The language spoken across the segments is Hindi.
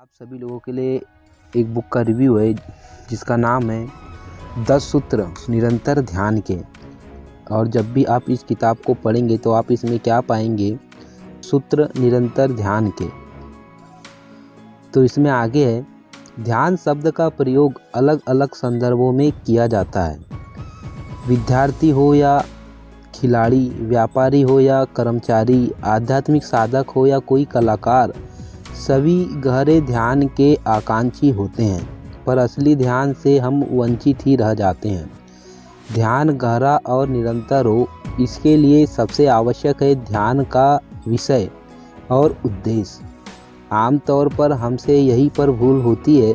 आप सभी लोगों के लिए एक बुक का रिव्यू है जिसका नाम है 10 सूत्र निरंतर ध्यान के। और जब भी आप इस किताब को पढ़ेंगे तो आप इसमें क्या पाएंगे, सूत्र निरंतर ध्यान के। तो इसमें आगे है, ध्यान शब्द का प्रयोग अलग अलग संदर्भों में किया जाता है। विद्यार्थी हो या खिलाड़ी, व्यापारी हो या कर्मचारी, आध्यात्मिक साधक हो या कोई कलाकार, सभी गहरे ध्यान के आकांक्षी होते हैं, पर असली ध्यान से हम वंचित ही रह जाते हैं। ध्यान गहरा और निरंतर हो, इसके लिए सबसे आवश्यक है ध्यान का विषय और उद्देश्य। आमतौर पर हमसे यही पर भूल होती है,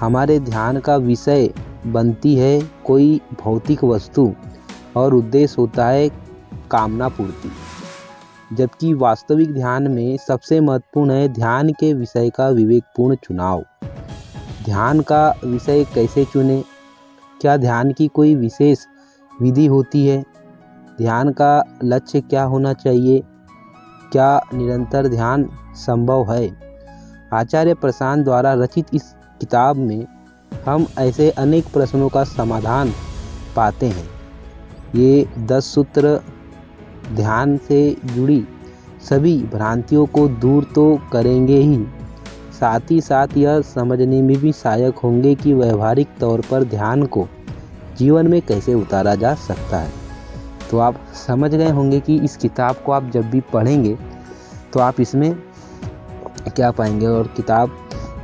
हमारे ध्यान का विषय बनती है कोई भौतिक वस्तु और उद्देश्य होता है कामना पूर्ति, जबकि वास्तविक ध्यान में सबसे महत्वपूर्ण है ध्यान के विषय का विवेकपूर्ण चुनाव। ध्यान का विषय कैसे चुनें? क्या ध्यान की कोई विशेष विधि होती है? ध्यान का लक्ष्य क्या होना चाहिए? क्या निरंतर ध्यान संभव है? आचार्य प्रशांत द्वारा रचित इस किताब में हम ऐसे अनेक प्रश्नों का समाधान पाते हैं। ये 10 सूत्र ध्यान से जुड़ी सभी भ्रांतियों को दूर तो करेंगे ही, साथ ही साथ यह समझने में भी सहायक होंगे कि व्यवहारिक तौर पर ध्यान को जीवन में कैसे उतारा जा सकता है। तो आप समझ गए होंगे कि इस किताब को आप जब भी पढ़ेंगे तो आप इसमें क्या पाएंगे। और किताब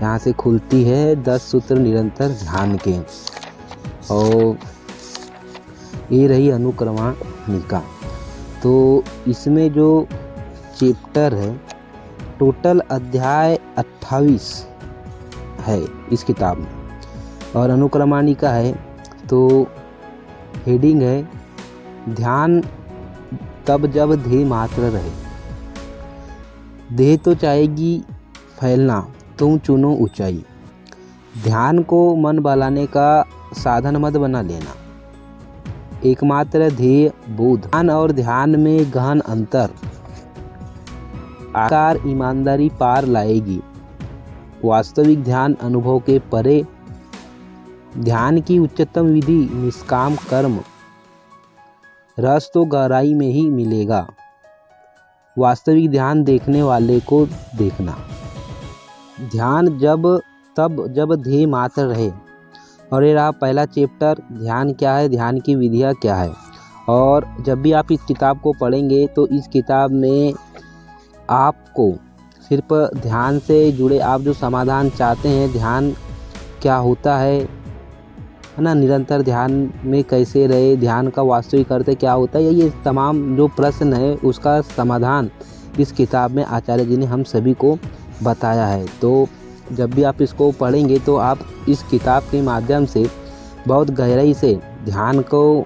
यहाँ से खुलती है 10 सूत्र निरंतर ध्यान के, और ये रही अनुक्रमणिका। तो इसमें जो चैप्टर है, टोटल अध्याय 28 है इस किताब में, और अनुक्रमणिका है। तो हेडिंग है, ध्यान तब जब ध्येय मात्र रहे। देह तो चाहेगी फैलना, तुम चुनो ऊंचाई। ध्यान को मन बहलाने का साधन मत बना लेना, एकमात्र ध्येय बोध। ध्यान और ध्यान में गहन अंतर, आकार ईमानदारी पार लाएगी। वास्तविक ध्यान अनुभव के परे। ध्यान की उच्चतम विधि निष्काम कर्म, रस तो गहराई में ही मिलेगा। वास्तविक ध्यान देखने वाले को देखना। ध्यान तब जब ध्येय मात्र रहे। और ये रहा पहला चैप्टर, ध्यान क्या है, ध्यान की विधियाँ क्या है। और जब भी आप इस किताब को पढ़ेंगे तो इस किताब में आपको सिर्फ ध्यान से जुड़े आप जो समाधान चाहते हैं, ध्यान क्या होता है ना, निरंतर ध्यान में कैसे रहे, ध्यान का वास्तविक अर्थ क्या होता है, ये तमाम जो प्रश्न है उसका समाधान इस किताब में आचार्य जी ने हम सभी को बताया है। तो जब भी आप इसको पढ़ेंगे तो आप इस किताब के माध्यम से बहुत गहराई से ध्यान को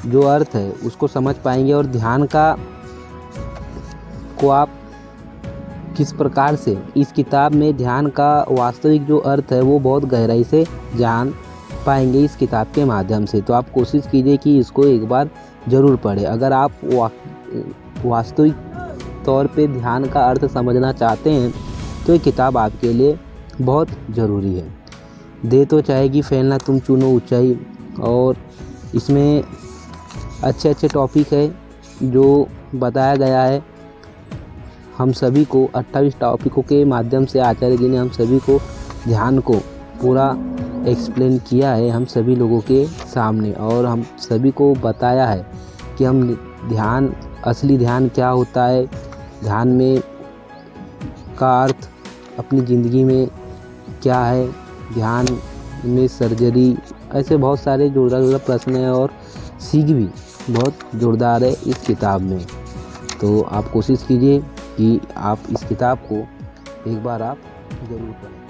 जो अर्थ है उसको समझ पाएंगे, और ध्यान को आप किस प्रकार से इस किताब में ध्यान का वास्तविक जो अर्थ है वो बहुत गहराई से जान पाएंगे इस किताब के माध्यम से। तो आप कोशिश कीजिए कि इसको एक बार ज़रूर पढ़ें। अगर आप वास्तविक तौर पे ध्यान का अर्थ समझना चाहते हैं तो ये किताब आपके लिए बहुत ज़रूरी है। दे तो चाहेगी फैलना, तुम चुनो ऊंचाई। और इसमें अच्छे अच्छे टॉपिक है जो बताया गया है हम सभी को। 28 टॉपिकों के माध्यम से आचार्य जी ने हम सभी को ध्यान को पूरा एक्सप्लेन किया है हम सभी लोगों के सामने, और हम सभी को बताया है कि हम ध्यान, असली ध्यान क्या होता है, ध्यान में का अर्थ अपनी ज़िंदगी में क्या है, ध्यान में सर्जरी, ऐसे बहुत सारे जोरदार प्रश्न हैं और सीख भी बहुत जोरदार है इस किताब में। तो आप कोशिश कीजिए कि आप इस किताब को एक बार आप ज़रूर पढ़ें।